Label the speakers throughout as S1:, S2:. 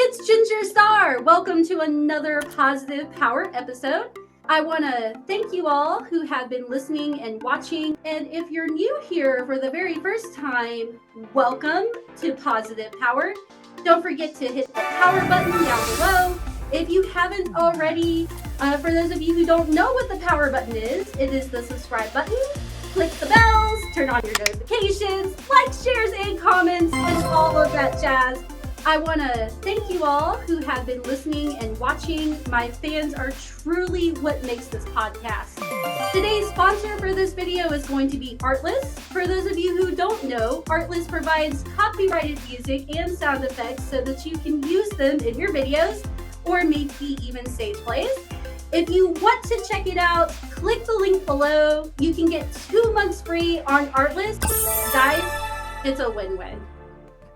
S1: it's Ginger Star. Welcome to another Positive Power episode. I want to thank you all who have been listening and watching. And if you're new here for the very first time, welcome to Positive Power. Don't forget to hit the power button down below. If you haven't already, for those of you who don't know what the power button is, it is the subscribe button. Click the bells, turn on your notifications, like, shares, and comments, and all of that jazz. I want to thank you all who have been listening and watching. My fans are truly what makes this podcast. Today's sponsor for this video is going to be Artlist. For those of you who don't know, Artlist provides copyrighted music and sound effects so that you can use them in your videos or maybe even stage plays. If you want to check it out, click the link below. You can get 2 months free on Artlist. Guys, it's a win-win.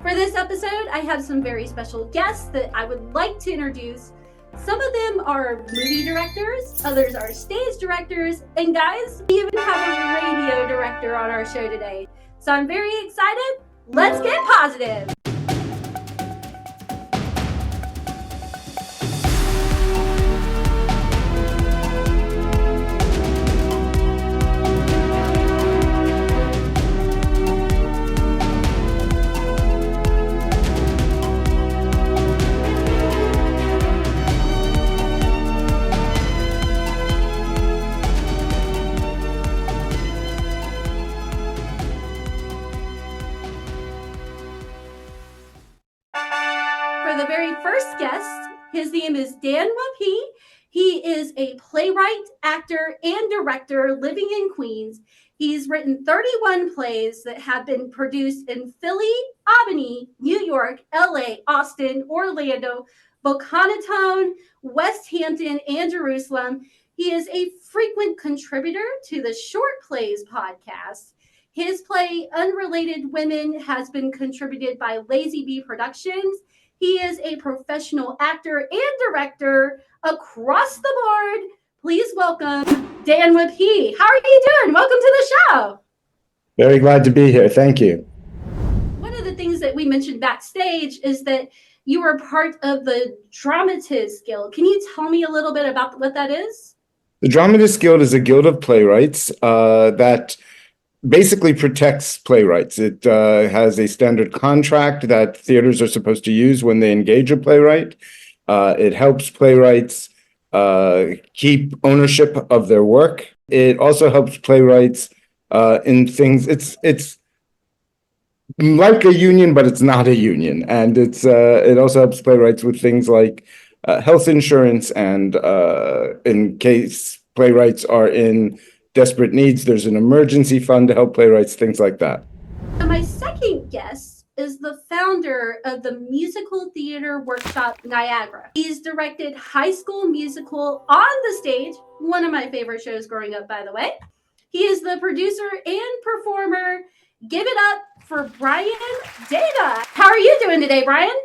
S1: For this episode, I have some very special guests that I would like to introduce. Some of them are movie directors, others are stage directors, and guys, we even have a radio director on our show today. So I'm very excited. Let's get positive. For the very first guest, his name is Dan Wolpe. He is a playwright, actor, and director living in Queens. He's written 31 plays that have been produced in Philly, Albany, New York, LA, Austin, Orlando, Boca Raton, West Hampton, and Jerusalem. He is a frequent contributor to the Short Plays podcast. His play, Unrelated Women, has been contributed by Lazy Bee Productions. He is a professional actor and director across the board. Please welcome Dan Wolpe. How are you doing? Welcome to the show.
S2: Very glad to be here. Thank you.
S1: One of the things that we mentioned backstage is that you were part of the Dramatists Guild. Can you tell me a little bit about what that is?
S2: The Dramatists Guild is a guild of playwrights that basically protects playwrights. It has a standard contract that theaters are supposed to use when they engage a playwright. It helps playwrights keep ownership of their work. It also helps playwrights in things. It's like a union, but it's not a union, and it also helps playwrights with things like health insurance, and in case playwrights are in desperate needs, there's an emergency fund to help playwrights, things like that.
S1: So my second guest is the founder of the musical theater workshop Niagara. He's directed High School Musical on the Stage, one of my favorite shows growing up, by the way. He is the producer and performer. Give it up for Brian Data. How are you doing today, Brian?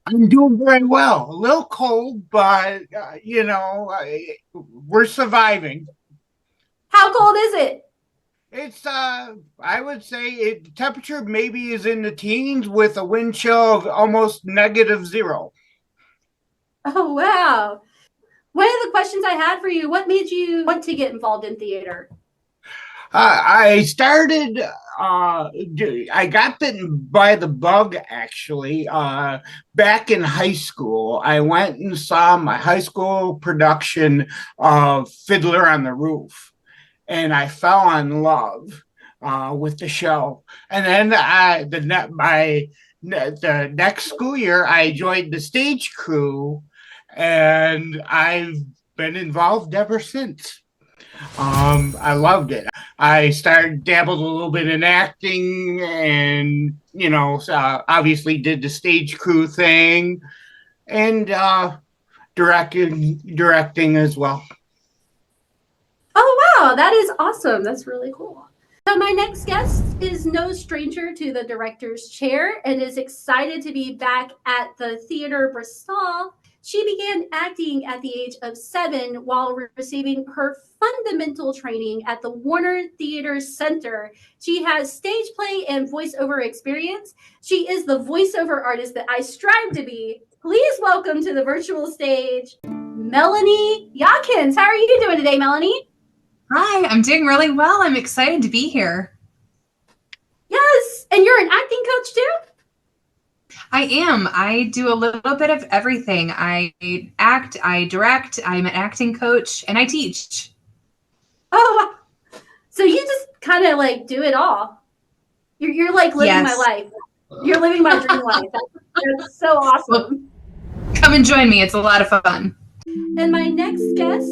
S3: I'm doing very well. A little cold, but, we're surviving.
S1: How cold is it?
S3: It's, I would say the temperature maybe is in the teens with a wind chill of almost -0.
S1: Oh, wow. One of the questions I had for you, what made you want to get involved in theater?
S3: I started, I got bitten by the bug, actually, back in high school. I went and saw my high school production of Fiddler on the Roof. And I fell in love with the show. And then the next school year, I joined the stage crew, and I've been involved ever since. I loved it. I dabbled a little bit in acting, and obviously did the stage crew thing, and directing as well.
S1: Oh, wow. That is awesome. That's really cool. So my next guest is no stranger to the director's chair and is excited to be back at the Theater Bristol. She began acting at the age of 7 while receiving her fundamental training at the Warner Theater Center. She has stage play and voiceover experience. She is the voiceover artist that I strive to be. Please welcome to the virtual stage, Melanie Yakins. How are you doing today, Melanie?
S4: Hi, I'm doing really well. I'm excited to be here.
S1: Yes, and you're an acting coach too?
S4: I am. I do a little bit of everything. I act, I direct, I'm an acting coach, and I teach.
S1: Oh, so you just kind of like do it all. You're like living my life. You're living my dream life. That's so awesome.
S4: Come and join me. It's a lot of fun.
S1: And my next guest,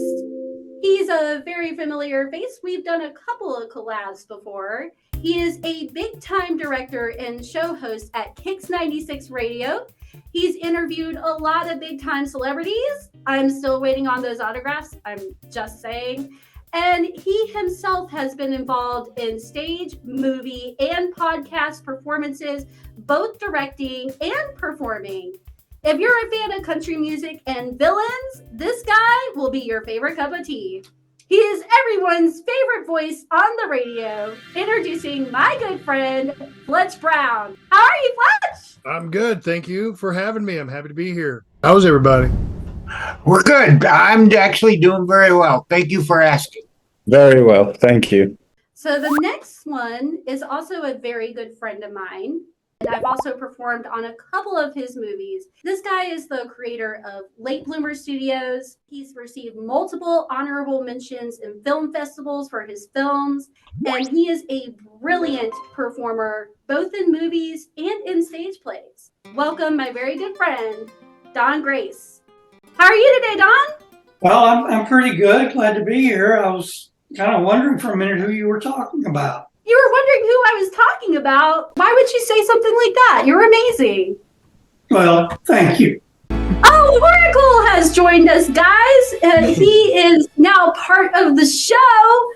S1: he's a very familiar face. We've done a couple of collabs before. He is a big-time director and show host at Kicks 96 Radio. He's interviewed a lot of big-time celebrities. I'm still waiting on those autographs. I'm just saying. And he himself has been involved in stage, movie, and podcast performances, both directing and performing. If you're a fan of country music and villains, this guy will be your favorite cup of tea. He is everyone's favorite voice on the radio. Introducing my good friend, Fletch Brown. How are you, Fletch?
S5: I'm good. Thank you for having me. I'm happy to be here. How's everybody?
S3: We're good. I'm actually doing very well. Thank you for asking.
S2: Very well. Thank you.
S1: So the next one is also a very good friend of mine. And I've also performed on a couple of his movies. This guy is the creator of Late Bloomer Studios. He's received multiple honorable mentions in film festivals for his films. And he is a brilliant performer, both in movies and in stage plays. Welcome, my very good friend, Don Grace. How are you today, Don?
S6: Well, I'm pretty good. Glad to be here. I was kind of wondering for a minute who you were talking about.
S1: You were wondering who I was talking about. Why would you say something like that? You're amazing.
S6: Well, thank you.
S1: Oh, Oracle has joined us, guys. He is now part of the show.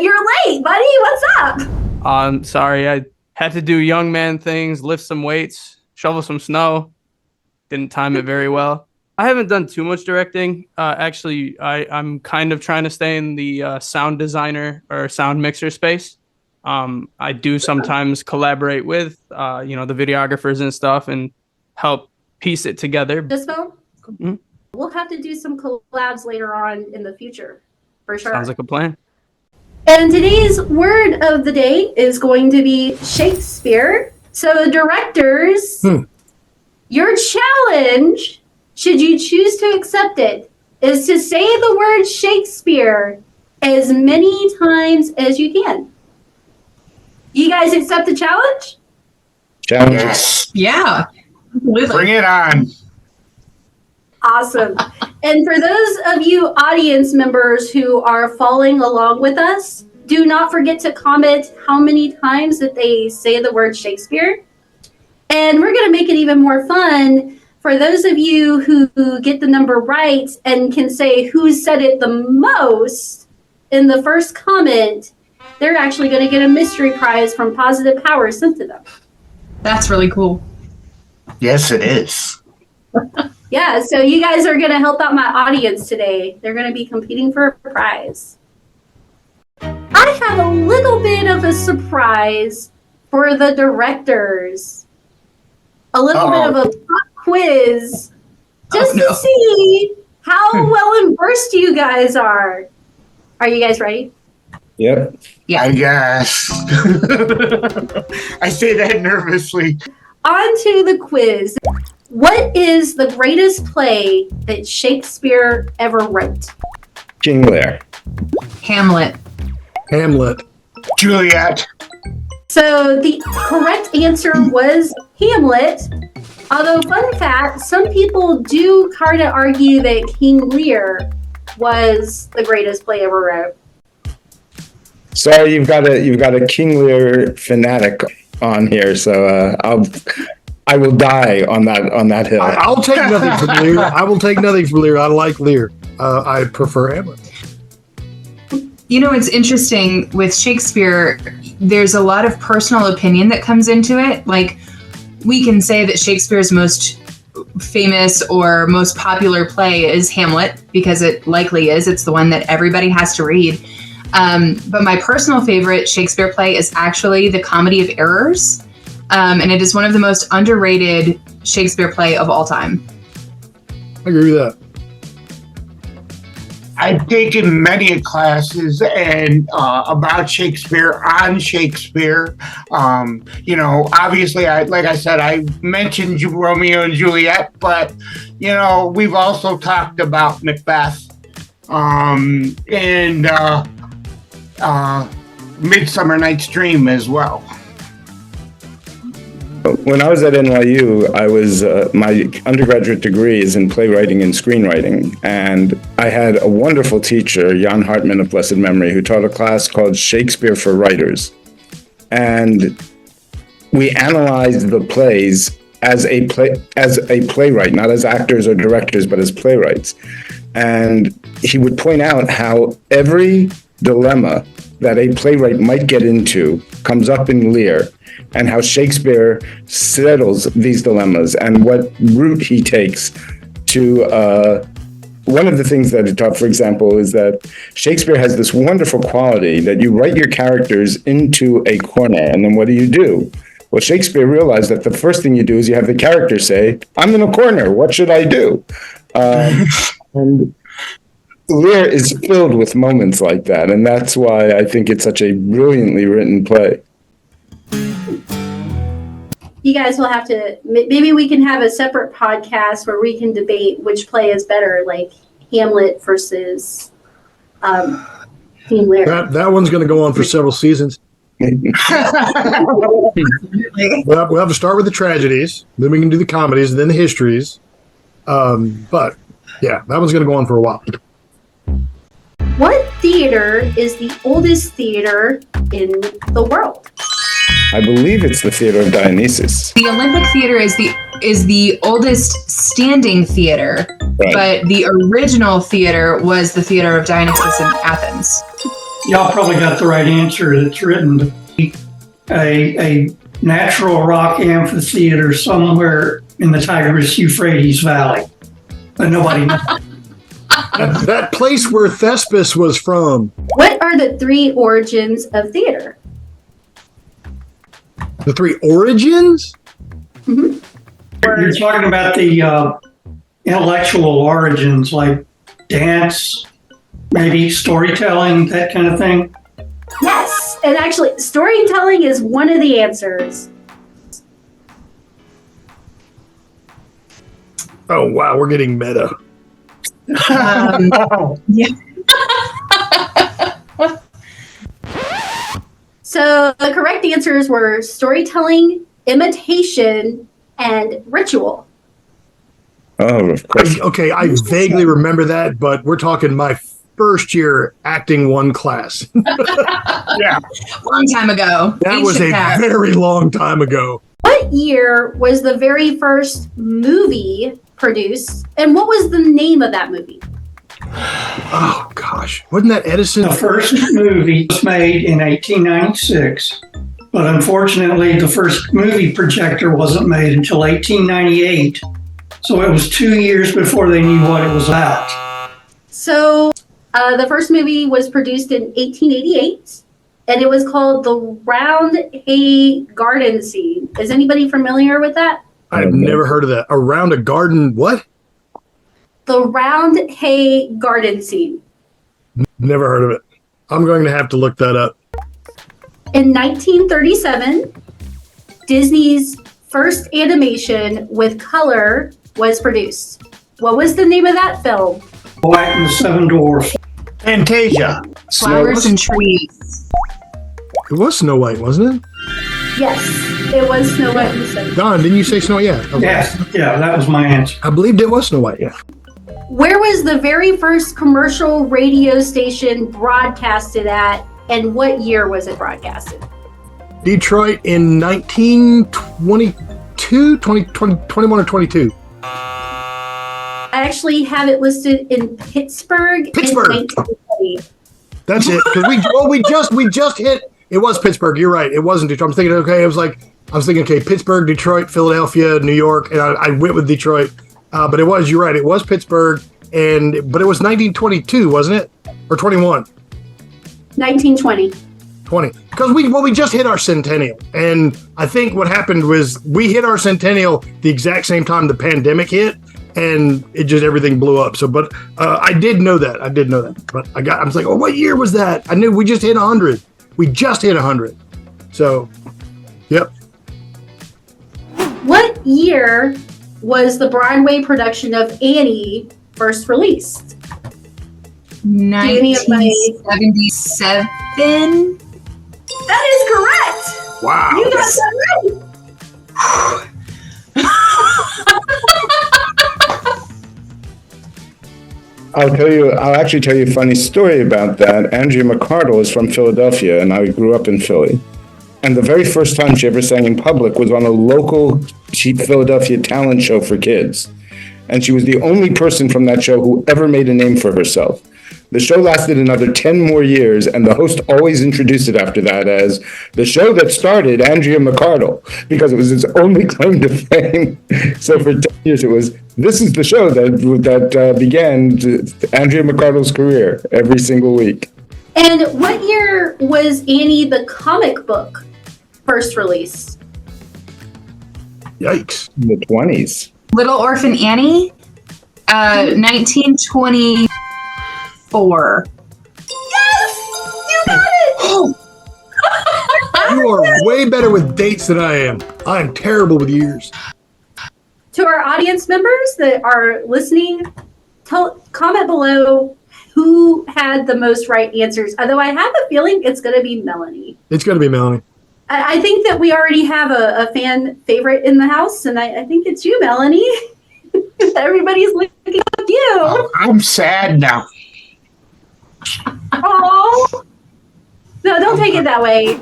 S1: You're late, buddy. What's up?
S7: I'm sorry. I had to do young man things, lift some weights, shovel some snow. Didn't time it very well. I haven't done too much directing. Actually, I'm kind of trying to stay in the sound designer or sound mixer space. I do sometimes collaborate with, the videographers and stuff and help piece it together.
S1: This film? Mm-hmm. We'll have to do some collabs later on in the future, for sure.
S7: Sounds like a plan.
S1: And today's word of the day is going to be Shakespeare. So directors, your challenge, should you choose to accept it, is to say the word Shakespeare as many times as you can. You guys accept the challenge?
S2: Challenge.
S3: Yes.
S4: Yeah.
S3: Bring it on.
S1: Awesome. And for those of you audience members who are following along with us, do not forget to comment how many times that they say the word Shakespeare. And we're going to make it even more fun for those of you who get the number right and can say who said it the most in the first comment. They're actually going to get a mystery prize from Positive Power sent to them.
S4: That's really cool.
S3: Yes, it is.
S1: Yeah, so you guys are going to help out my audience today. They're going to be competing for a prize. I have a little bit of a surprise for the directors. A little bit of a pop quiz just to see how well versed you guys are. Are you guys ready?
S2: Yep.
S4: Yeah.
S3: I guess. I say that nervously.
S1: On to the quiz. What is the greatest play that Shakespeare ever wrote?
S2: King Lear.
S4: Hamlet.
S5: Hamlet.
S3: Juliet.
S1: So the correct answer was Hamlet. Although, fun fact, some people do kind of argue that King Lear was the greatest play ever wrote.
S2: Sorry, you've got a King Lear fanatic on here, so I will die on that hill.
S5: I'll take nothing from Lear. I will take nothing from Lear. I like Lear. I prefer Hamlet.
S4: You know, it's interesting with Shakespeare, there's a lot of personal opinion that comes into it. Like, we can say that Shakespeare's most famous or most popular play is Hamlet, because it likely is. It's the one that everybody has to read. But my personal favorite Shakespeare play is actually The Comedy of Errors. And it is one of the most underrated Shakespeare play of all time.
S5: I agree with that.
S3: I've taken many classes and about Shakespeare, on Shakespeare. Obviously, like I said, I mentioned Romeo and Juliet, but we've also talked about Macbeth and Midsummer Night's Dream as well.
S2: When I was at NYU, my undergraduate degree is in playwriting and screenwriting, and I had a wonderful teacher, Jan Hartman of blessed memory, who taught a class called Shakespeare for Writers. And we analyzed the plays as a playwright, not as actors or directors, but as playwrights. And he would point out how every dilemma that a playwright might get into comes up in Lear, and how Shakespeare settles these dilemmas and what route he takes to, one of the things that he taught, for example, is that Shakespeare has this wonderful quality that you write your characters into a corner, and then what do? Well, Shakespeare realized that the first thing you do is you have the character say, I'm in a corner, what should I do? And Lear is filled with moments like that, and that's why I think it's such a brilliantly written play.
S1: You guys will have to, maybe we can have a separate podcast where we can debate which play is better, like Hamlet versus King Lear.
S5: That one's going to go on for several seasons. We'll have to start with the tragedies, then we can do the comedies, and then the histories. But yeah, that one's going to go on for a while.
S1: What theater is the oldest theater in the world?
S2: I believe it's the Theater of Dionysus.
S4: The Olympic Theater is the oldest standing theater,
S2: Right.
S4: but the original theater was the Theater of Dionysus in Athens.
S6: Y'all probably got the right answer. It's written to be a natural rock amphitheater somewhere in the Tigris-Euphrates Valley. But nobody knows.
S5: That place where Thespis was from.
S1: What are the three origins of theater?
S5: The three origins?
S1: Mm-hmm.
S6: You're talking about the intellectual origins, like dance, maybe storytelling, that kind of thing.
S1: Yes, and actually, storytelling is one of the answers.
S5: Oh, wow, we're getting meta.
S4: Yeah.
S1: So the correct answers were storytelling, imitation, and ritual.
S2: Oh, of course.
S5: Okay, I vaguely remember that, but we're talking my first year acting one class.
S3: Yeah.
S4: Long time ago.
S5: That was a very long time ago.
S1: What year was the very first movie produced, and what was the name of that movie?
S5: Oh, gosh. Wasn't that Edison?
S6: The first movie was made in 1896, but unfortunately, the first movie projector wasn't made until 1898. So it was 2 years before they knew what it was about.
S1: So the first movie was produced in 1888, and it was called The Round Hay Garden Scene. Is anybody familiar with that?
S5: I've never heard of that. Around a garden, what?
S1: The Round Hay Garden Scene.
S5: Never heard of it. I'm going to have to look that up.
S1: In 1937, Disney's first animation with color was produced. What was the name of that film?
S6: White and the Seven Dwarfs.
S3: Fantasia.
S4: Flowers and trees.
S5: It was Snow White, wasn't it?
S1: Yes, it was Snow White and the Seven.
S5: Don, didn't you say Snow White? Yeah. Okay.
S6: Yes, yeah, that was my answer.
S5: I believed it was Snow White, yeah.
S1: Where was the very first commercial radio station broadcasted at, and what year was it broadcasted?
S5: Detroit in 1922, 21 or 22.
S1: I actually have it listed in Pittsburgh.
S5: Pittsburgh.
S1: In 1920.
S5: That's it. Because we just hit It was Pittsburgh. You're right. It wasn't Detroit. I was thinking, okay, Pittsburgh, Detroit, Philadelphia, New York, and I went with Detroit. But you're right. It was Pittsburgh, but it was 1922, wasn't it? Or 21?
S1: 1920.
S5: 20. Because we just hit our centennial. And I think what happened was we hit our centennial the exact same time the pandemic hit, and everything blew up. So, but I did know that. But I was like, oh, what year was that? I knew we just hit 100. We just hit 100. So, yep.
S1: What year was the Broadway production of Annie first released?
S4: 1977.
S1: That is correct.
S5: Wow.
S1: You got that right.
S2: I'll actually tell you a funny story about that. Andrea McArdle is from Philadelphia, and I grew up in Philly. And the very first time she ever sang in public was on a local cheap Philadelphia talent show for kids. And she was the only person from that show who ever made a name for herself. The show lasted another 10 more years, and the host always introduced it after that as the show that started Andrea McArdle, because it was his only claim to fame. So for 10 years, this is the show that began Andrea McArdle's career every single week.
S1: And what year was Annie the comic book first released?
S5: Yikes.
S2: In the 20s.
S4: Little Orphan Annie, 1924.
S1: Yes! You got it!
S5: You are way better with dates than I am. I'm terrible with years.
S1: To our audience members that are listening, comment below who had the most right answers. Although I have a feeling it's going to be Melanie.
S5: It's going to be Melanie.
S1: I think that we already have a fan favorite in the house, and I think it's you, Melanie. Everybody's looking at you.
S3: Oh, I'm sad now.
S1: Oh, no, don't take it that way.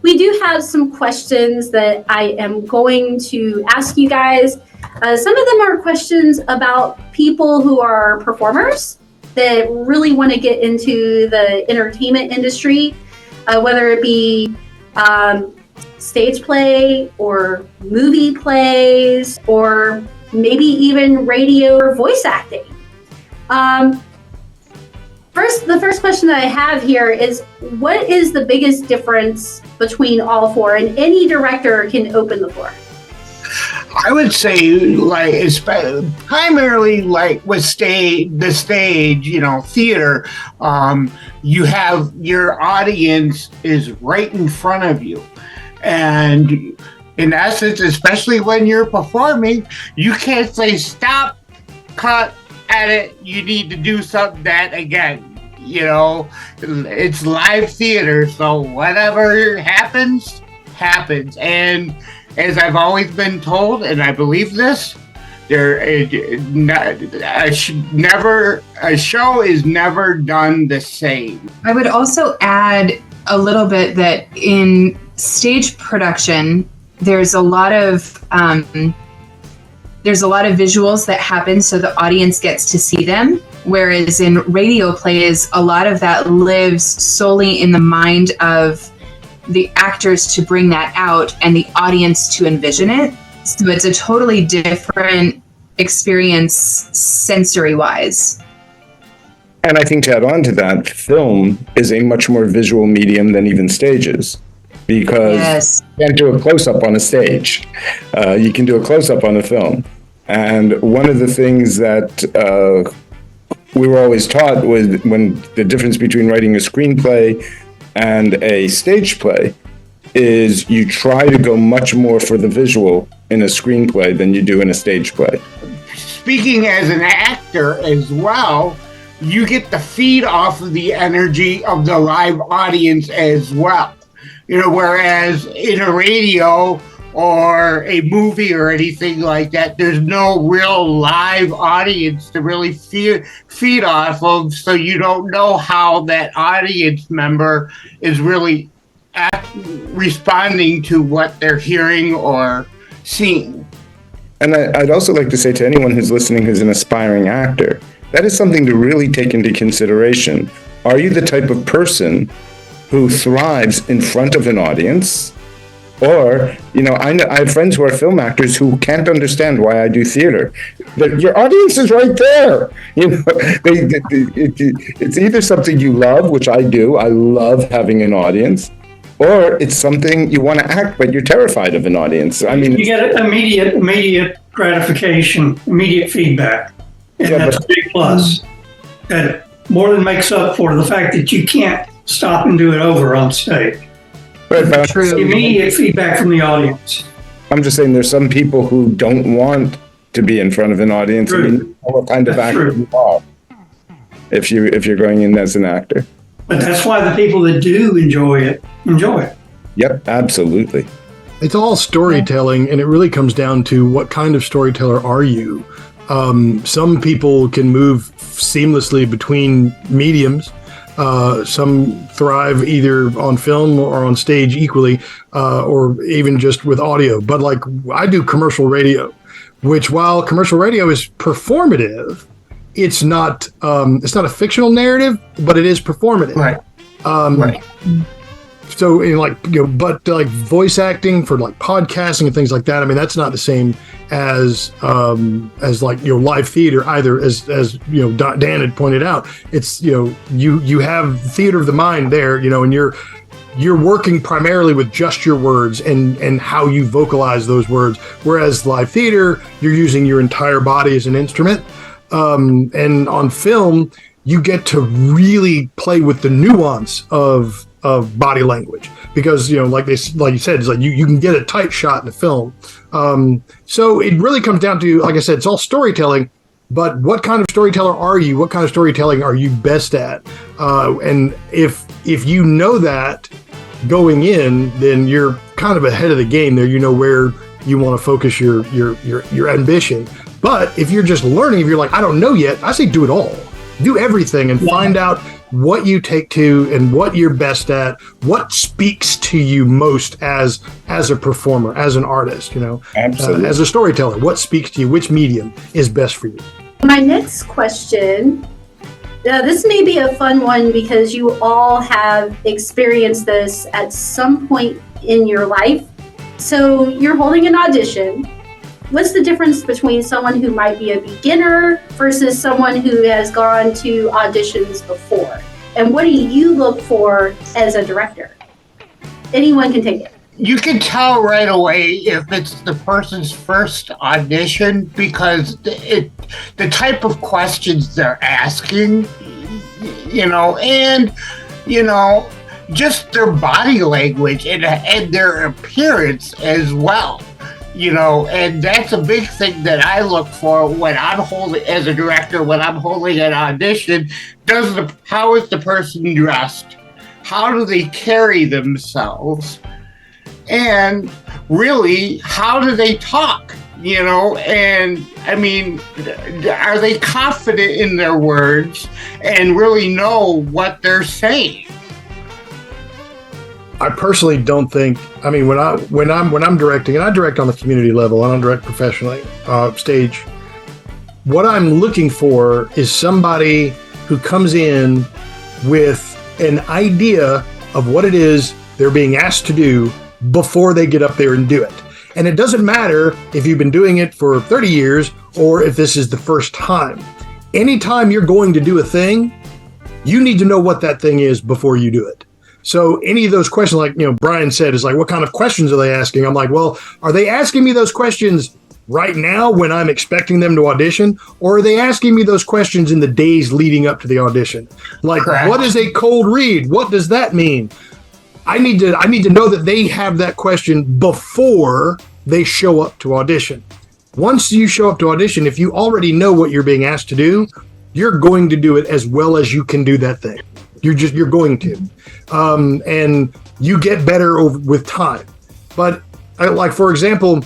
S1: We do have some questions that I am going to ask you guys. Some of them are questions about people who are performers that really want to get into the entertainment industry, whether it be stage play or movie plays or maybe even radio or voice acting. The first question that I have here is, what is the biggest difference between all four? And any director can open the floor.
S3: I would say, like, primarily, like with the stage, theater, you have your audience is right in front of you. And in essence, especially when you're performing, you can't say, stop, cut, edit, you need to do something that again. It's live theater, so whatever happens. And as I've always been told, and I believe this, a show is never done the same.
S4: I would also add a little bit that in stage production, there's a lot of visuals that happen so the audience gets to see them. Whereas in radio plays, a lot of that lives solely in the mind of the actors to bring that out and the audience to envision it. So it's a totally different experience sensory-wise.
S2: And I think to add on to that, film is a much more visual medium than even stages. Because you can't do a close-up on a stage. You can do a close-up on a film. And one of the things that we were always taught was when the difference between writing a screenplay and a stage play is you try to go much more for the visual in a screenplay than you do in a stage play.
S3: Speaking as an actor as well, you get the feed off of the energy of the live audience as well. Whereas in a radio or a movie or anything like that, there's no real live audience to really feed off of, so you don't know how that audience member is really responding to what they're hearing or seeing.
S2: And I'd also like to say to anyone who's listening who's an aspiring actor, that is something to really take into consideration. Are you the type of person who thrives in front of an audience. Or, I have friends who are film actors who can't understand why I do theater. Your audience is right there. It's either something you love, which I do. I love having an audience, or it's something you want to act, but you're terrified of an audience. I mean,
S6: you get immediate gratification, immediate feedback, and that's a big plus. That more than makes up for the fact that you can't stop and do it over on stage.
S2: but
S4: True.
S6: Immediate feedback from the audience.
S2: I'm just saying there's some people who don't want to be in front of an audience.
S6: True.
S2: I mean, what kind of
S6: That's
S2: actor
S6: true.
S2: you are if you're going in as an actor.
S6: But that's why the people that do enjoy it.
S2: Yep, absolutely.
S5: It's all storytelling, and it really comes down to what kind of storyteller are you. Some people can move seamlessly between mediums. Some thrive either on film or on stage equally, or even just with audio. But like I do commercial radio, which while commercial radio is performative, it's not a fictional narrative, but it is performative.
S3: Right.
S6: Right.
S5: So in but like voice acting for like podcasting and things like that, I mean, that's not the same as like live theater either. As Dan had pointed out, it's you have theater of the mind there, and you're working primarily with just your words and how you vocalize those words. Whereas live theater, you're using your entire body as an instrument. And on film, you get to really play with the nuance of body language because like you said, it's like you can get a tight shot in a film. So it really comes down to, like I said, it's all storytelling. But what kind of storyteller are you? What kind of storytelling are you best at? And if you know that going in, then you're kind of ahead of the game there. You know where you want to focus your ambition. But if you're just learning, if you're like, I don't know yet, I say do it all. Do everything and find out what you take to and what you're best at, what speaks to you most as a performer, as an artist,
S2: Absolutely.
S5: As a storyteller, what speaks to you, which medium is best for you.
S1: My next question, this may be a fun one because you all have experienced this at some point in your life. So you're holding an audition. What's the difference between someone who might be a beginner versus someone who has gone to auditions before? And what do you look for as a director? Anyone can take it.
S3: You can tell right away if it's the person's first audition because the type of questions they're asking, and just their body language and their appearance as well. And that's a big thing that I look for when I'm holding, as a director, when I'm holding an audition. How is the person dressed? How do they carry themselves? And really, how do they talk? And I mean, are they confident in their words and really know what they're saying?
S5: I personally don't think. I mean, when I'm directing, and I direct on the community level, I don't direct professionally stage. What I'm looking for is somebody who comes in with an idea of what it is they're being asked to do before they get up there and do it. And it doesn't matter if you've been doing it for 30 years or if this is the first time. Anytime you're going to do a thing, you need to know what that thing is before you do it. So any of those questions, like Brian said, is like, what kind of questions are they asking? I'm like, well, are they asking me those questions right now when I'm expecting them to audition, or are they asking me those questions in the days leading up to the audition? Like,
S3: Correct.
S5: What is a cold read? What does that mean? I need to know that they have that question before they show up to audition. Once you show up to audition, if you already know what you're being asked to do, you're going to do it as well as you can do that thing. You're going to, and you get better with time. But like, for example,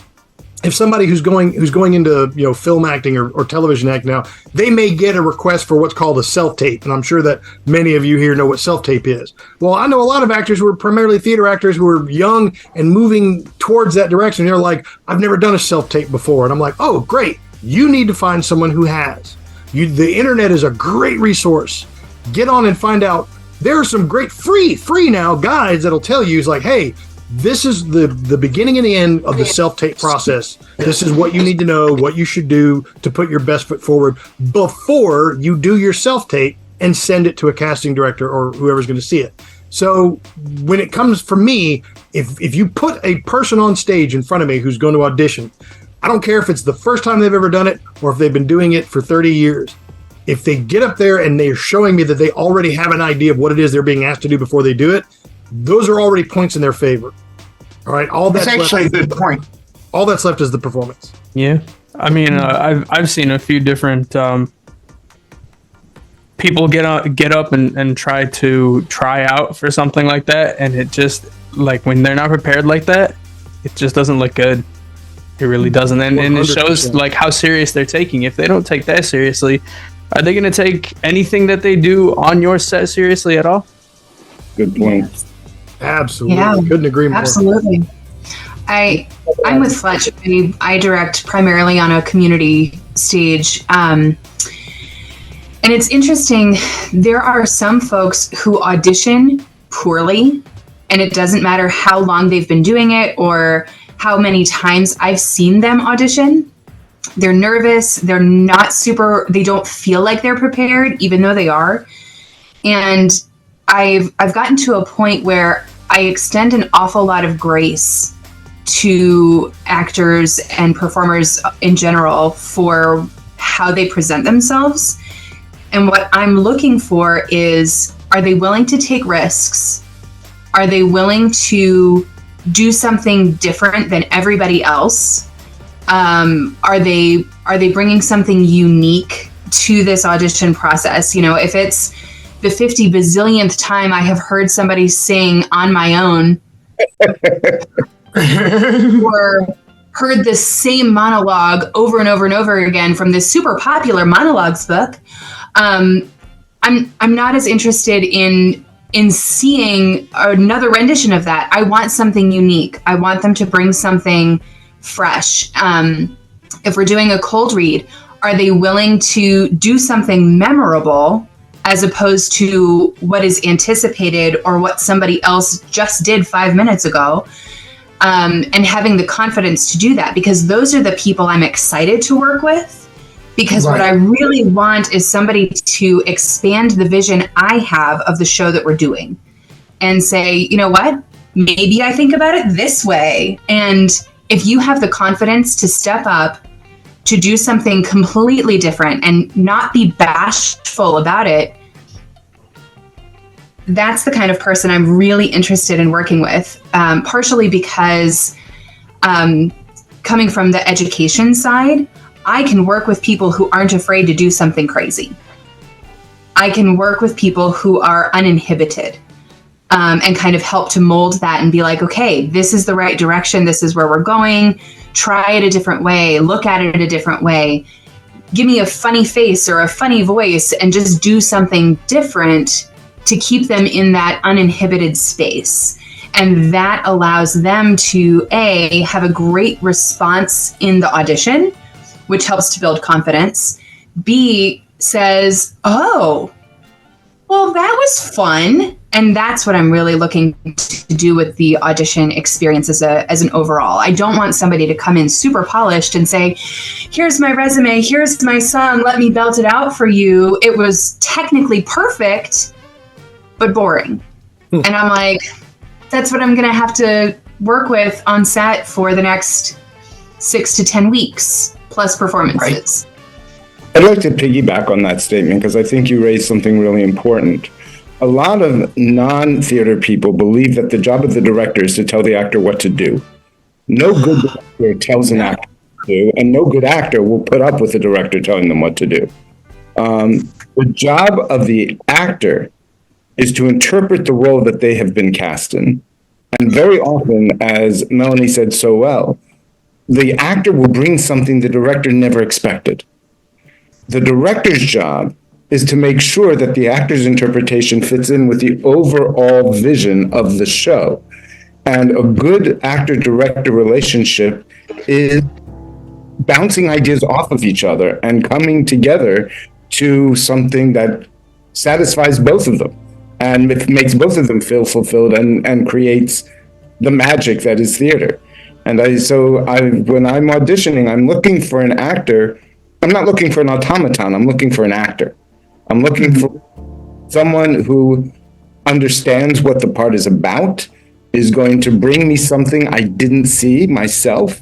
S5: if somebody who's going into film acting or television acting now, they may get a request for what's called a self-tape, and I'm sure that many of you here know what self-tape is. Well, I know a lot of actors who are primarily theater actors who are young and moving towards that direction. They're like, I've never done a self-tape before, and I'm like, oh, great! You need to find someone who has. The internet is a great resource. Get on and find out there are some great free now guides that'll tell you, it's like, hey, this is the beginning and the end of the self-tape process. This is what you need to know, what you should do to put your best foot forward before you do your self-tape and send it to a casting director or whoever's going to see it. So when it comes for me, if you put a person on stage in front of me who's going to audition, I don't care if it's the first time they've ever done it or if they've been doing it for 30 years. If they get up there and they're showing me that they already have an idea of what it is they're being asked to do before they do it, those are already points in their favor. All right,
S3: that's actually a good point.
S5: All that's left is the performance.
S7: Yeah, I mean, I've seen a few different people get up and try out for something like that, and it just, like, when they're not prepared like that, it just doesn't look good. It really doesn't, and it shows like how serious they're taking. If they don't take that seriously, are they going to take anything that they do on your set seriously at all?
S2: Good point.
S5: Absolutely.
S4: Yeah,
S5: couldn't agree more.
S4: Absolutely. I'm with Fletch. I direct primarily on a community stage. And it's interesting. There are some folks who audition poorly, and it doesn't matter how long they've been doing it or how many times I've seen them audition. They're nervous. They don't feel like they're prepared, even though they are. And I've gotten to a point where I extend an awful lot of grace to actors and performers in general for how they present themselves. And what I'm looking for is, are they willing to take risks? Are they willing to do something different than everybody else? Are they bringing something unique to this audition process? You know, if it's the 50 bazillionth time I have heard somebody sing on my own or heard the same monologue over and over and over again from this super popular monologues book, I'm not as interested in seeing another rendition of that. I want something unique. I want them to bring something fresh. If we're doing a cold read, are they willing to do something memorable as opposed to what is anticipated or what somebody else just did 5 minutes ago? And having the confidence to do that, because those are the people I'm excited to work with. Because What I really want is somebody to expand the vision I have of the show that we're doing and say, you know what, maybe I think about it this way. And if you have the confidence to step up, to do something completely different and not be bashful about it, that's the kind of person I'm really interested in working with, partially because coming from the education side, I can work with people who aren't afraid to do something crazy. I can work with people who are uninhibited and kind of help to mold that and be like, okay, this is the right direction. This is where we're going. Try it a different way. Look at it a different way. Give me a funny face or a funny voice and just do something different to keep them in that uninhibited space. And that allows them to, A, have a great response in the audition, which helps to build confidence. B, says, oh, well, that was fun. And that's what I'm really looking to do with the audition experience as an overall. I don't want somebody to come in super polished and say, here's my resume, here's my song, let me belt it out for you. It was technically perfect, but boring. And I'm like, that's what I'm going to have to work with on set for the next 6 to 10 weeks, plus performances.
S2: Right. I'd like to piggyback on that statement because I think you raised something really important. A lot of non-theater people believe that the job of the director is to tell the actor what to do. No good director tells an actor what to do, and no good actor will put up with the director telling them what to do. The job of the actor is to interpret the role that they have been cast in. And very often, as Melanie said so well, the actor will bring something the director never expected. The director's job is to make sure that the actor's interpretation fits in with the overall vision of the show. And a good actor-director relationship is bouncing ideas off of each other and coming together to something that satisfies both of them. And it makes both of them feel fulfilled and creates the magic that is theater. And when I'm auditioning, I'm looking for an actor. I'm not looking for an automaton. I'm looking for an actor. I'm looking for someone who understands what the part is about, is going to bring me something I didn't see myself.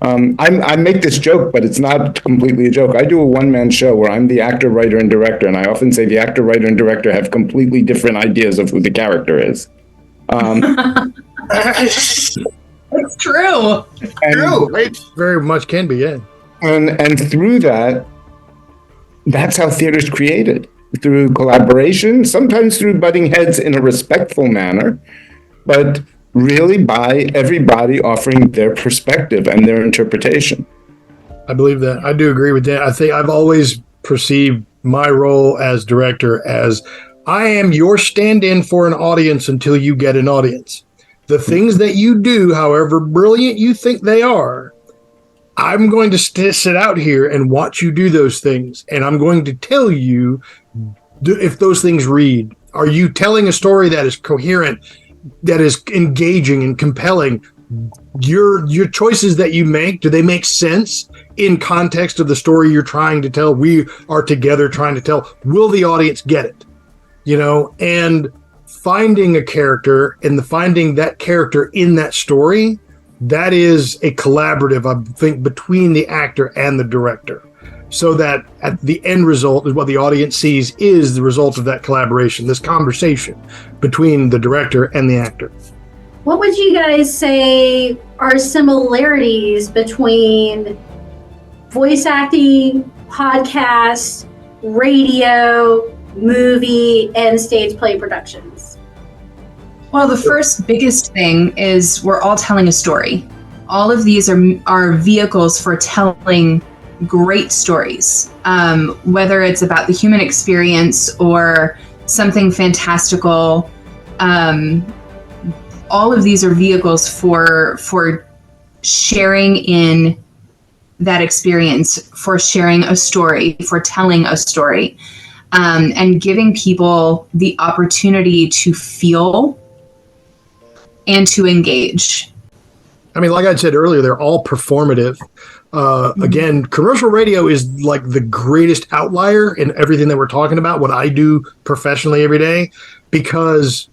S2: I make this joke, but it's not completely a joke. I do a one-man show where I'm the actor, writer, and director, and I often say the actor, writer, and director have completely different ideas of who the character is.
S4: It's true.
S5: It very much can be, yeah.
S2: And through that's how theater's created, through collaboration, sometimes through butting heads in a respectful manner, but really by everybody offering their perspective and their interpretation.
S5: I believe that. I do agree with that. I think I've always perceived my role as director as I am your stand-in for an audience until you get an audience. The things that you do, however brilliant you think they are, I'm going to sit out here and watch you do those things. And I'm going to tell you if those things read. Are you telling a story that is coherent, that is engaging and compelling? Your choices that you make, do they make sense in context of the story you're trying to tell? We are together trying to tell. Will the audience get it? And finding a character and finding that character in that story, that is a collaborative, I think, between the actor and the director. So that at the end result is what the audience sees is the result of that collaboration, this conversation between the director and the actor.
S1: What would you guys say are similarities between voice acting, podcast, radio, movie, and stage play productions?
S4: Well, the first biggest thing is we're all telling a story. All of these are vehicles for telling great stories, whether it's about the human experience or something fantastical. All of these are vehicles for sharing in that experience, for sharing a story, for telling a story, and giving people the opportunity to feel and to engage.
S5: I mean, like I said earlier, they're all performative. Again, commercial radio is like the greatest outlier in everything that we're talking about, what I do professionally every day, because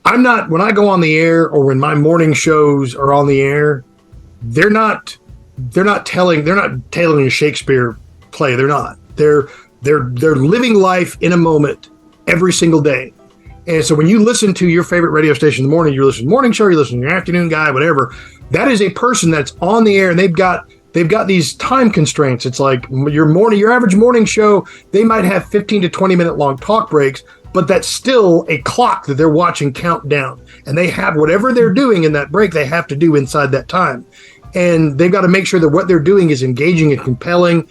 S5: when I go on the air or when my morning shows are on the air, they're not telling a Shakespeare play. They're not. They're living life in a moment every single day. And so when you listen to your favorite radio station in the morning, you listen to the morning show, you listen to your afternoon guy, whatever, that is a person that's on the air, and they've got these time constraints. It's like your average morning show, they might have 15 to 20 minute long talk breaks, but that's still a clock that they're watching count down. And they have whatever they're doing in that break, they have to do inside that time. And they've got to make sure that what they're doing is engaging and compelling,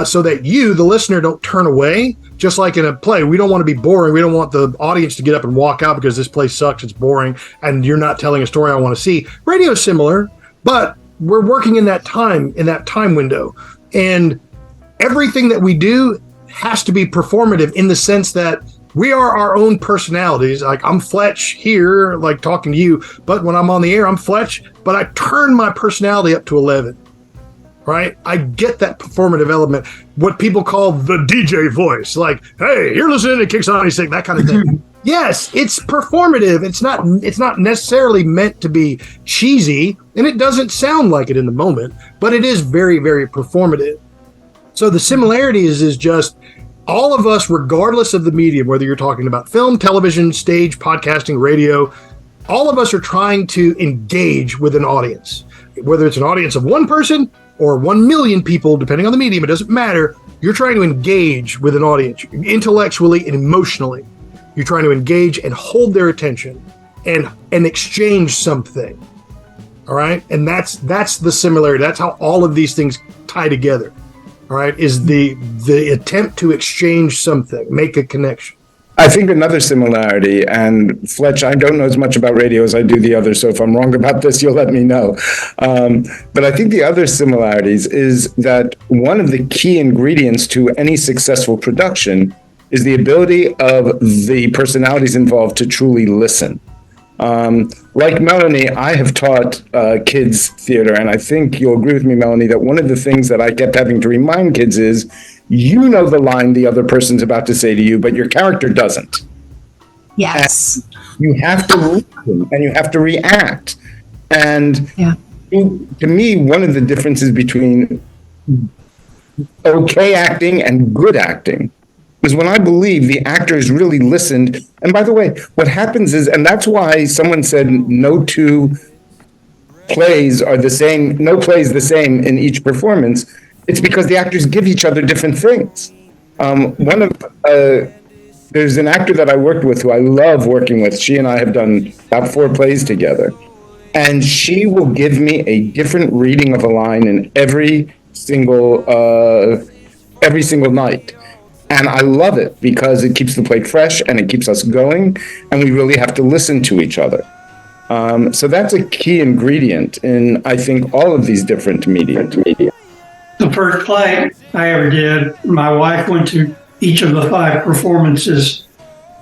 S5: so that you, the listener, don't turn away. Just like in a play, we don't want to be boring. We don't want the audience to get up and walk out because this play sucks, it's boring, and you're not telling a story I want to see. Radio is similar, but we're working in that time window. And everything that we do has to be performative in the sense that we are our own personalities. Like I'm Fletch here, like talking to you, but when I'm on the air, I'm Fletch, but I turn my personality up to 11. Right? I get that performative element, what people call the DJ voice. Like, hey, you're listening to Kicks on 96, that kind of thing. Yes, it's performative. It's not necessarily meant to be cheesy, and it doesn't sound like it in the moment, but it is very, very performative. So the similarity is just all of us, regardless of the medium, whether you're talking about film, television, stage, podcasting, radio, all of us are trying to engage with an audience. Whether it's an audience of one person or 1 million people, depending on the medium, it doesn't matter. You're trying to engage with an audience intellectually and emotionally. You're trying to engage and hold their attention and exchange something. All right. And that's the similarity. That's how all of these things tie together. All right. Is the attempt to exchange something, make a connection.
S2: I think another similarity, and Fletch, I don't know as much about radio as I do the others, so if I'm wrong about this, you'll let me know. But I think the other similarities is that one of the key ingredients to any successful production is the ability of the personalities involved to truly listen. Like Melanie, I have taught kids theater, and I think you'll agree with me, Melanie, that one of the things that I kept having to remind kids is, you know the line the other person's about to say to you, but your character doesn't.
S4: Yes.
S2: And you have to listen and you have to react. And to me, one of the differences between okay acting and good acting is when I believe the actors really listened. And by the way, what happens is, and that's why someone said no two plays are the same, no play is the same in each performance. It's because the actors give each other different things. There's an actor that I worked with who I love working with. She and I have done about 4 plays together. And she will give me a different reading of a line in every single night. And I love it because it keeps the play fresh and it keeps us going, and we really have to listen to each other. So that's a key ingredient in, I think, all of these different media.
S6: The first play I ever did, my wife went to each of the 5 performances,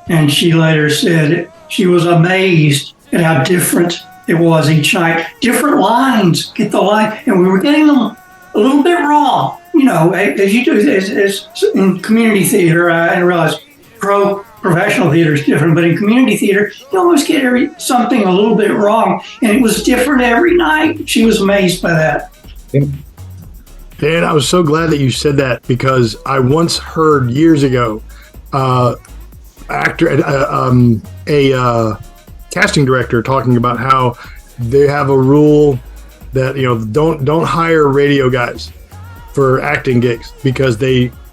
S6: and she later said she was amazed at how different it was each night. Different lines, get the line, and we were getting them a little bit wrong. You know, as you do, as in community theater, I realize professional theater is different, but in community theater, you always get something a little bit wrong, and it was different every night. She was amazed by that.
S5: Dan, I was so glad that you said that, because I once heard years ago a casting director talking about how they have a rule that, you know, don't hire radio guys for acting gigs because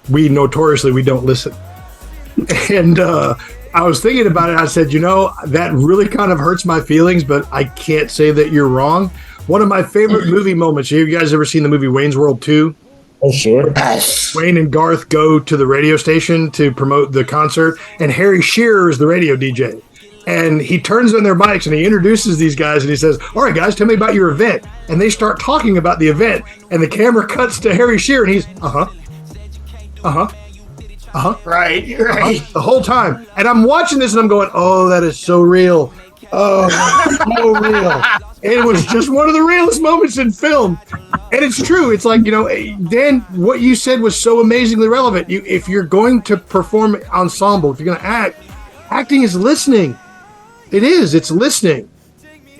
S5: we notoriously don't listen. And I was thinking about it. I said, you know, that really kind of hurts my feelings, but I can't say that you're wrong. One of my favorite movie moments. Have you guys ever seen the movie Wayne's World 2?
S2: Oh, sure.
S5: Wayne and Garth go to the radio station to promote the concert, and Harry Shearer is the radio DJ. And he turns on their mics and he introduces these guys and he says, all right, guys, tell me about your event. And they start talking about the event, and the camera cuts to Harry Shearer and he's, right, the whole time. And I'm watching this and I'm going, oh, that is so real. Oh, so real. And it was just one of the realest moments in film. And it's true. It's like, you know, Dan, what you said was so amazingly relevant. If you're going to perform ensemble, if you're going to act, acting is listening. It is. It's listening.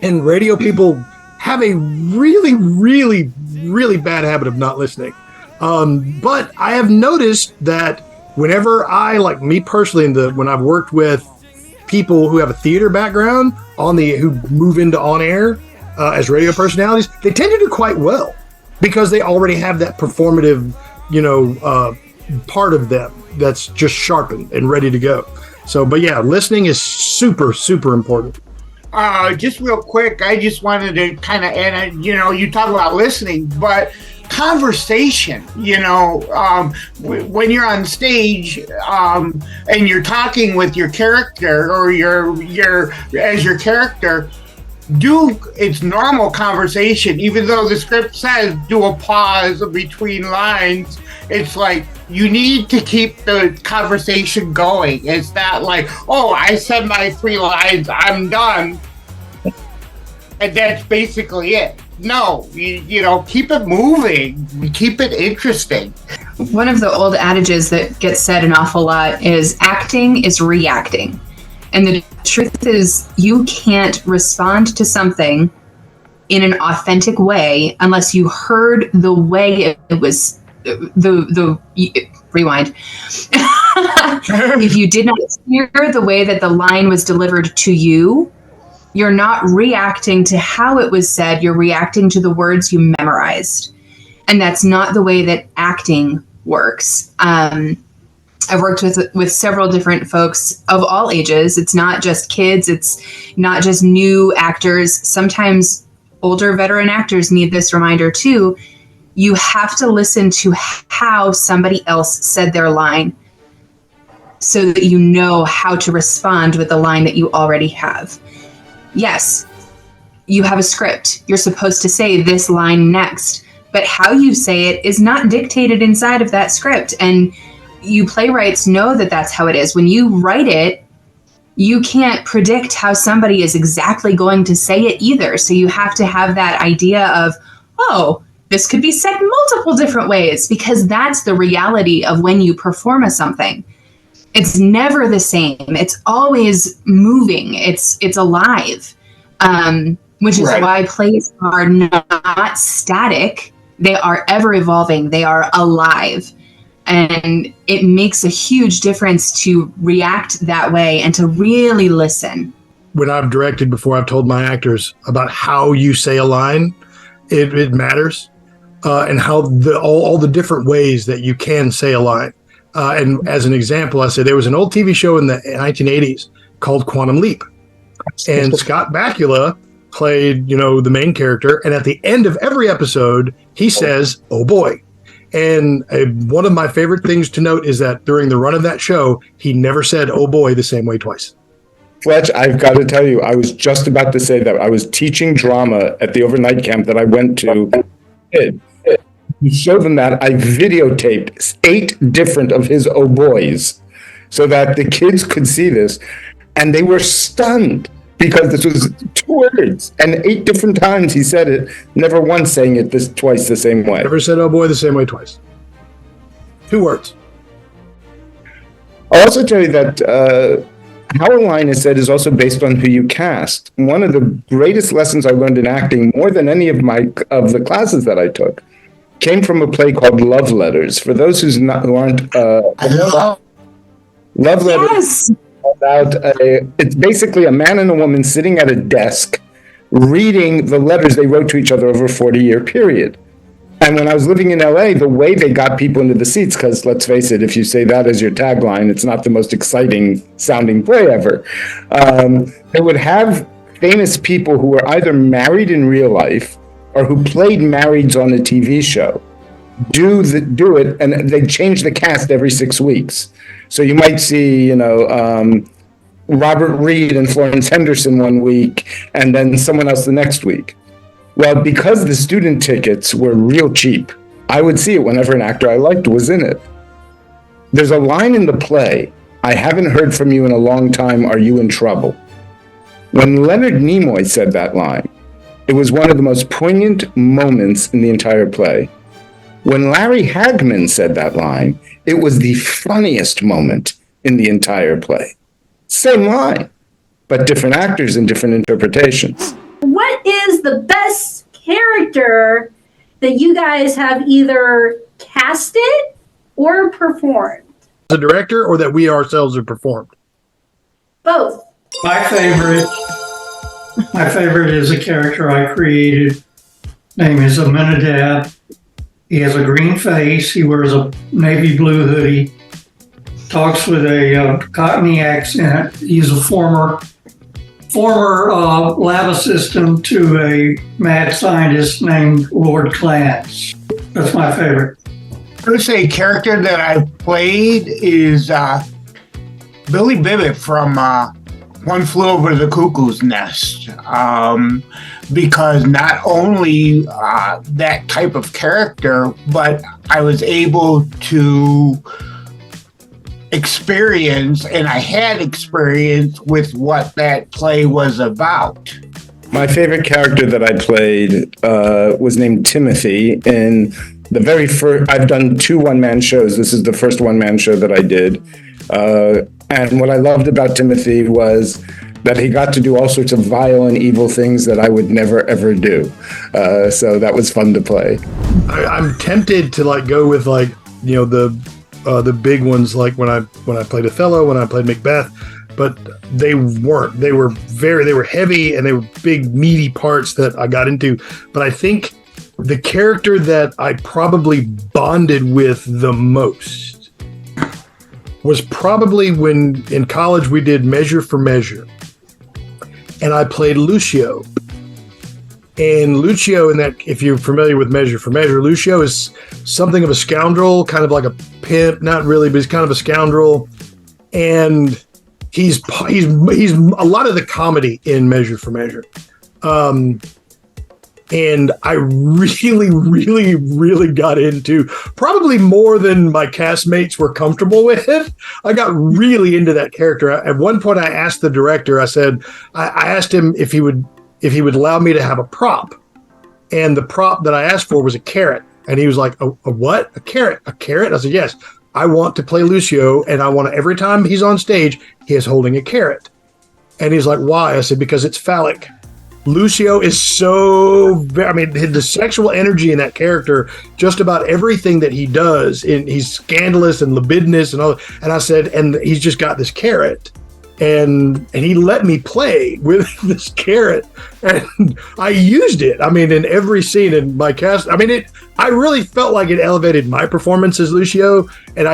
S5: And radio people have a really, really, really bad habit of not listening. But I have noticed that whenever like me personally, when I've worked with people who have a theater background who move into on air as radio personalities, they tend to do quite well because they already have that performative, part of them that's just sharpened and ready to go. So, but yeah, listening is super, super important.
S3: Just real quick, I just wanted to kind of add, you talk about listening, but conversation, when you're on stage and you're talking with your character or your character, it's normal conversation, even though the script says do a pause between lines. It's like you need to keep the conversation going. It's not like, oh, I said my 3 lines, I'm done, and that's basically it. No, keep it moving, keep it interesting.
S4: One of the old adages that gets said an awful lot is acting is reacting. And the truth is, you can't respond to something in an authentic way unless you heard the way it was, rewind. If you did not hear the way that the line was delivered to you, you're not reacting to how it was said, you're reacting to the words you memorized. And that's not the way that acting works. I've worked with several different folks of all ages. It's not just kids. It's not just new actors. Sometimes older veteran actors need this reminder too. You have to listen to how somebody else said their line so that you know how to respond with the line that you already have. Yes, you have a script. You're supposed to say this line next, but how you say it is not dictated inside of that script. And you playwrights know that that's how it is. When you write it, you can't predict how somebody is exactly going to say it either. So you have to have that idea of, oh, this could be said multiple different ways, because that's the reality of when you perform something. It's never the same. It's always moving. It's alive, which is why plays are not static. They are ever evolving. They are alive. And it makes a huge difference to react that way and to really listen.
S5: When I've directed before, I've told my actors about how you say a line. It matters. And how all the different ways that you can say a line. And as an example, I said there was an old TV show in the 1980s called Quantum Leap. And Scott Bakula played, the main character. And at the end of every episode, he says, "Oh boy." And one of my favorite things to note is that during the run of that show, he never said "oh boy" the same way twice.
S2: Fletch, I've got to tell you, I was just about to say that I was teaching drama at the overnight camp that I went to. To show them that, I videotaped 8 different of his "oh boys" so that the kids could see this, and they were stunned because this was 2 words, and 8 different times he said it, never once saying it twice the same way.
S5: Never said "oh boy" the same way twice. 2 words.
S2: I'll also tell you that how a line is said is also based on who you cast. One of the greatest lessons I learned in acting, more than any of the classes that I took, came from a play called Love Letters. For those who aren't Love Letters, it's basically a man and a woman sitting at a desk reading the letters they wrote to each other over a 40-year period. And when I was living in LA, the way they got people into the seats, because let's face it, if you say that as your tagline, it's not the most exciting sounding play ever. They would have famous people who were either married in real life or who played marrieds on a TV show, do it, and they change the cast every 6 weeks. So you might see, Robert Reed and Florence Henderson one week, and then someone else the next week. Well, because the student tickets were real cheap, I would see it whenever an actor I liked was in it. There's a line in the play, "I haven't heard from you in a long time, are you in trouble?" When Leonard Nimoy said that line, it was one of the most poignant moments in the entire play. When Larry Hagman said that line, it was the funniest moment in the entire play. Same line, but different actors and different interpretations.
S1: What is the best character that you guys have either casted or performed?
S5: The director, or that we ourselves have performed?
S1: Both.
S6: My favorite is a character I created. Name is Aminadab. He has a green face. He wears a navy blue hoodie. Talks with a Cockney accent. He's a former lab assistant to a mad scientist named Lord Clarence. That's my favorite.
S3: I would say a character that I played is Billy Bibbit from One Flew Over the Cuckoo's Nest, because not only that type of character, but I was able to experience, and I had experience with what that play was about.
S2: My favorite character that I played was named Timothy. In the very first, I've done 2 one-man shows. This is the first one-man show that I did. And what I loved about Timothy was that he got to do all sorts of vile and evil things that I would never, ever do. So that was fun to play.
S5: I'm tempted to go with the big ones, like when I played Othello, when I played Macbeth, but they weren't. They were heavy, and they were big, meaty parts that I got into. But I think the character that I probably bonded with the most was probably when in college we did Measure for Measure, and I played Lucio. And Lucio, in that, if you're familiar with Measure for Measure, Lucio is something of a scoundrel, kind of like a pimp, not really, but he's kind of a scoundrel. And he's a lot of the comedy in Measure for Measure. And I really, really, really got into, probably more than my castmates were comfortable with. I got really into that character. At one point, I asked the director, I asked him if he would allow me to have a prop. And the prop that I asked for was a carrot. And he was like, a what? A carrot? A carrot? I said, yes, I want to play Lucio. And I want to, every time he's on stage, he is holding a carrot. And he's like, why? I said, because it's phallic. Lucio is the sexual energy in that character, just about everything that he does, he's scandalous and libidinous and all. And I said, and he's just got this carrot. And he let me play with this carrot, and I used it. I mean, in every scene in my cast. I mean, I really felt like it elevated my performance as Lucio, and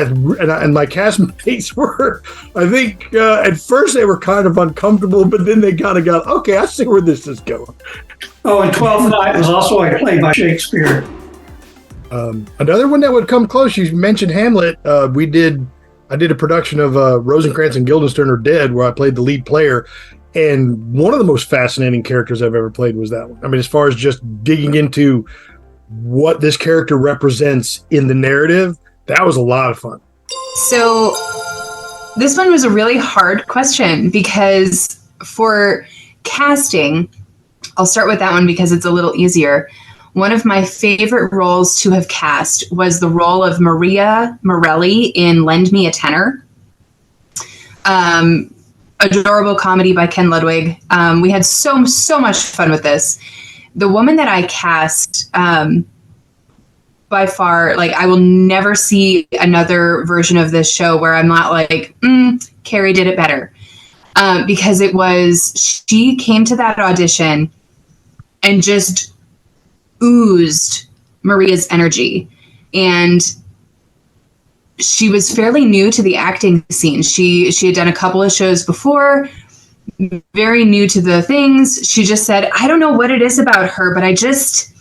S5: my castmates were. I think at first they were kind of uncomfortable, but then they kind of got, okay, I see where this is going.
S6: Oh, and 12th Night was also a play by Shakespeare.
S5: Another one that would come close. You mentioned Hamlet. I did a production of Rosencrantz and Guildenstern Are Dead, where I played the lead player. And one of the most fascinating characters I've ever played was that one. I mean, as far as just digging into what this character represents in the narrative, that was a lot of fun.
S4: So this one was a really hard question, because for casting, I'll start with that one because it's a little easier. One of my favorite roles to have cast was the role of Maria Morelli in Lend Me a Tenor. Adorable comedy by Ken Ludwig. We had so much fun with this. The woman that I cast, by far, like, I will never see another version of this show where I'm not like, Carrie did it better. Because she came to that audition and just oozed Maria's energy. And she was fairly new to the acting scene. She had done a couple of shows before, very new to the things. She just said, I don't know what it is about her, but I just,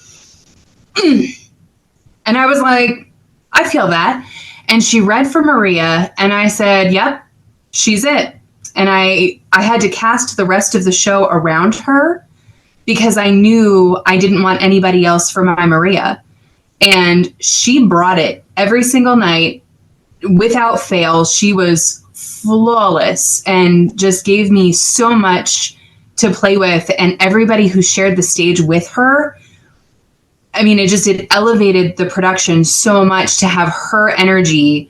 S4: and I was like, I feel that. And she read for Maria, and I said, yep, she's it. And I had to cast the rest of the show around her, because I knew I didn't want anybody else for my Maria. And she brought it every single night without fail. She was flawless and just gave me so much to play with. And everybody who shared the stage with her, I mean, it elevated the production so much to have her energy,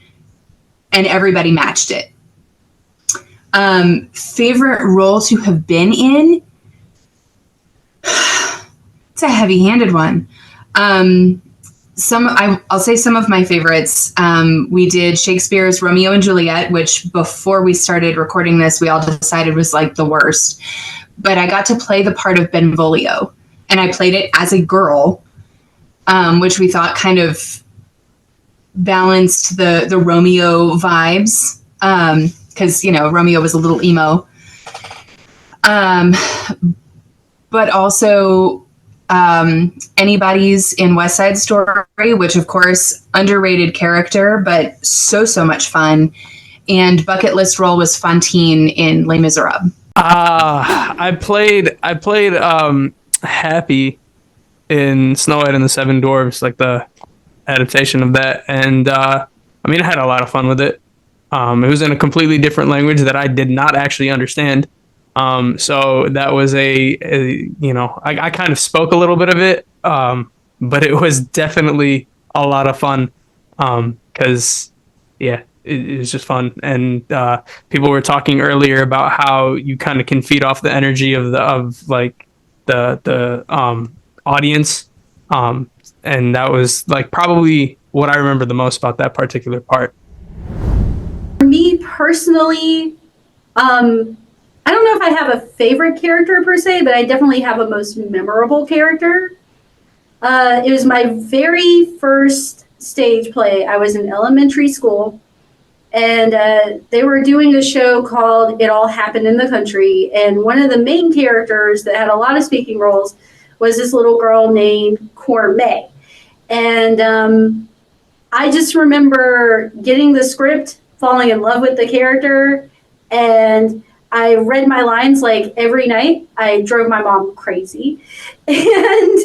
S4: and everybody matched it. Favorite role to have been in? It's a heavy-handed one. I'll say some of my favorites. We did Shakespeare's Romeo and Juliet, which before we started recording this, we all decided was like the worst. But I got to play the part of Benvolio, and I played it as a girl, which we thought kind of balanced the Romeo vibes, because Romeo was a little emo. But also Anybody's in West Side Story, which of course underrated character, but so much fun. And bucket list role was Fantine in Les Miserables.
S7: I played Happy in Snow White and the Seven Dwarfs, like the adaptation of that, and I had a lot of fun with it. It was in a completely different language that I did not actually understand. So that was I kind of spoke a little bit of it, but it was definitely a lot of fun, because it was just fun. And people were talking earlier about how you kind of can feed off the energy of the audience, and that was like probably what I remember the most about that particular part.
S1: For me personally, I don't know if I have a favorite character per se, but I definitely have a most memorable character. It was my very first stage play. I was in elementary school, and they were doing a show called It All Happened in the Country. And one of the main characters that had a lot of speaking roles was this little girl named Cormay. And I just remember getting the script, falling in love with the character, and I read my lines like every night. I drove my mom crazy. And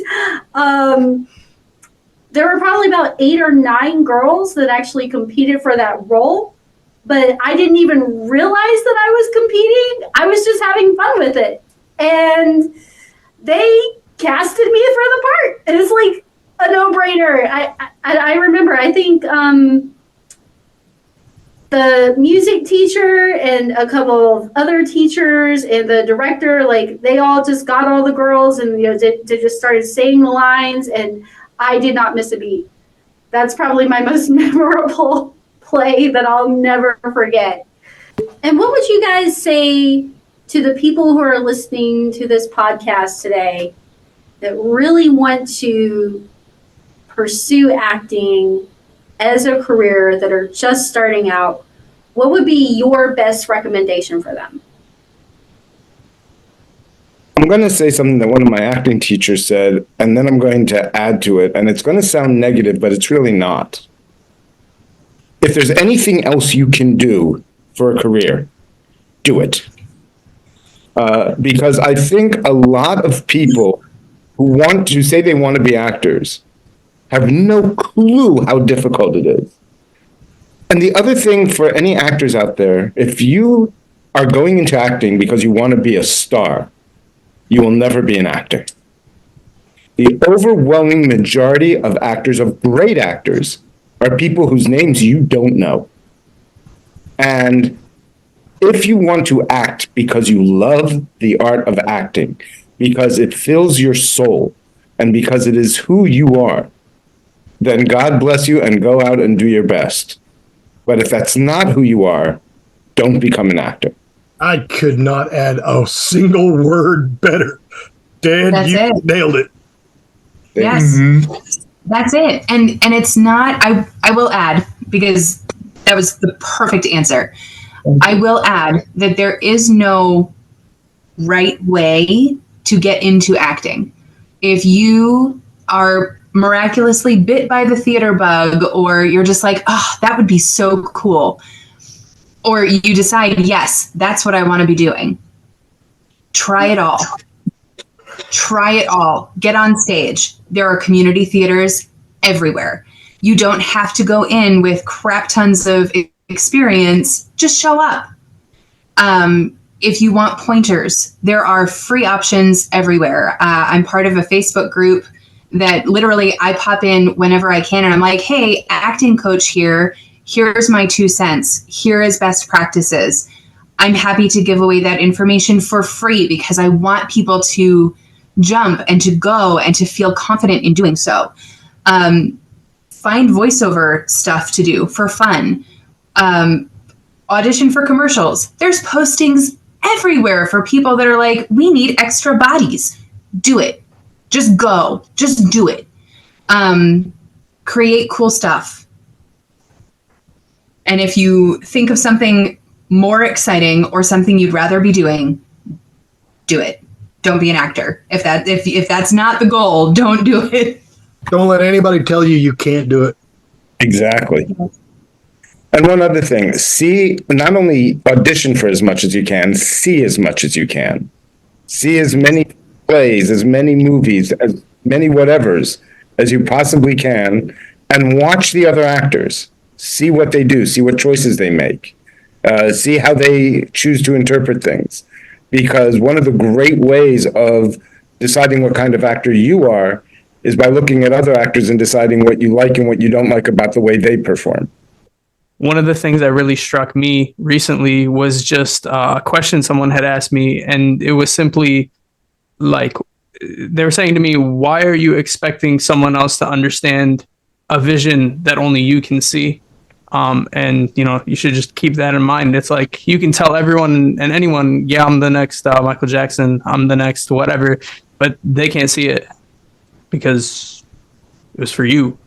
S1: there were probably about 8 or 9 girls that actually competed for that role. But I didn't even realize that I was competing. I was just having fun with it. And they casted me for the part. It was like a no-brainer. I remember, I think the music teacher and a couple of other teachers and the director, like they all just got all the girls and they just started saying the lines, and I did not miss a beat. That's probably my most memorable play that I'll never forget. And what would you guys say to the people who are listening to this podcast today that really want to pursue acting as a career, that are just starting out? What would be your best recommendation for them?
S2: I'm going to say something that one of my acting teachers said, and then I'm going to add to it, and it's going to sound negative, but it's really not. If there's anything else you can do for a career, do it. Because I think a lot of people who want to say they want to be actors have no clue how difficult it is. And the other thing for any actors out there, if you are going into acting because you want to be a star, you will never be an actor. The overwhelming majority of actors, of great actors, are people whose names you don't know. And if you want to act because you love the art of acting, because it fills your soul, and because it is who you are, then God bless you and go out and do your best. But if that's not who you are, don't become an actor.
S5: I could not add a single word better. Dan,
S4: That's
S5: you
S4: it.
S5: nailed it.
S4: Yes.
S2: Mm-hmm.
S4: That's it. And it's not, I will add, because that was the perfect answer. I will add that there is no right way to get into acting. If you are miraculously bit by the theater bug, or you're just like, oh, that would be so cool, or you decide, yes, that's what I want to be doing, try it all. Try it all. Get on stage. There are community theaters everywhere. You don't have to go in with crap tons of experience. Just show up. If you want pointers, there are free options everywhere. I'm part of a Facebook group that literally I pop in whenever I can, and I'm like, hey, acting coach here. Here's my 2 cents. Here is best practices. I'm happy to give away that information for free because I want people to jump and to go and to feel confident in doing so. Find voiceover stuff to do for fun. Audition for commercials. There's postings everywhere for people that are like, we need extra bodies. Do it. Just go. Just do it. Create cool stuff. And if you think of something more exciting or something you'd rather be doing, do it. Don't be an actor. If that's not the goal, don't do it.
S5: Don't let anybody tell you you can't do it.
S2: Exactly. And one other thing, not only audition for as much as you can, see as much as you can. See as many plays, as many movies, as many whatevers as you possibly can, and watch the other actors. See what they do, see what choices they make, see how they choose to interpret things. Because one of the great ways of deciding what kind of actor you are is by looking at other actors and deciding what you like and what you don't like about the way they perform.
S7: One of the things that really struck me recently was just a question someone had asked me, and it was simply like, they were saying to me, why are you expecting someone else to understand a vision that only you can see? And, you should just keep that in mind. It's like, you can tell everyone and anyone, yeah, I'm the next Michael Jackson, I'm the next whatever, but they can't see it because it was for you,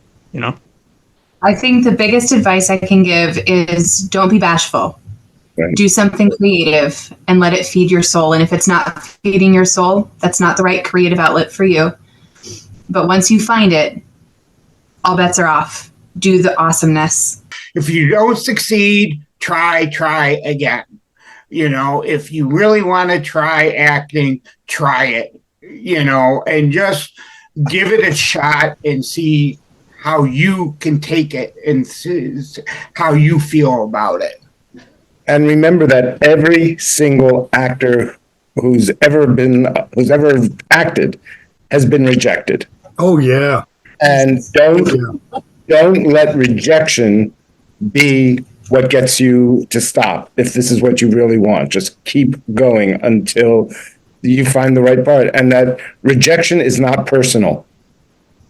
S4: I think the biggest advice I can give is don't be bashful.
S2: Right.
S4: Do something creative and let it feed your soul. And if it's not feeding your soul, that's not the right creative outlet for you. But once you find it, all bets are off. Do the awesomeness.
S3: If you don't succeed, try again. if you really want to try acting, try it, and just give it a shot and see how you can take it and see how you feel about it.
S2: And remember that every single actor who's ever acted has been rejected.
S5: Oh yeah.
S2: And don't let rejection be what gets you to stop. If this is what you really want, just keep going until you find the right part. And that rejection is not personal.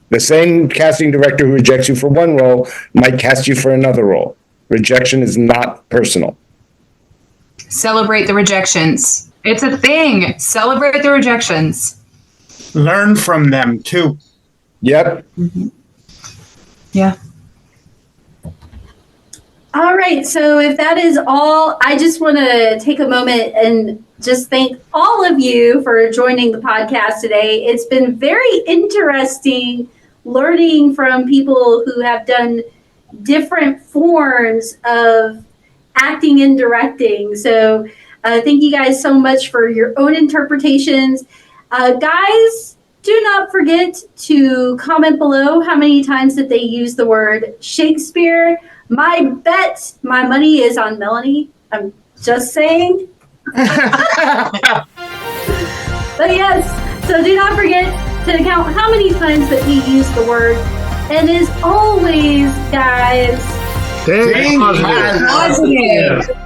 S2: The same casting director who rejects you for one role might cast you for another role. Rejection is not personal.
S4: Celebrate the rejections. It's a thing. Celebrate the rejections.
S3: Learn from them too.
S2: Yep.
S4: Mm-hmm. Yeah.
S1: All right. So if that is all, I just want to take a moment and just thank all of you for joining the podcast today. It's been very interesting learning from people who have done different forms of acting and directing. So thank you guys so much for your own interpretations. Guys, do not forget to comment below how many times that they use the word Shakespeare. My money is on Melanie. I'm just saying. But yes, so do not forget to count how many times that we use the word. And as always, guys,
S5: Stay
S3: Positive.
S4: Positive.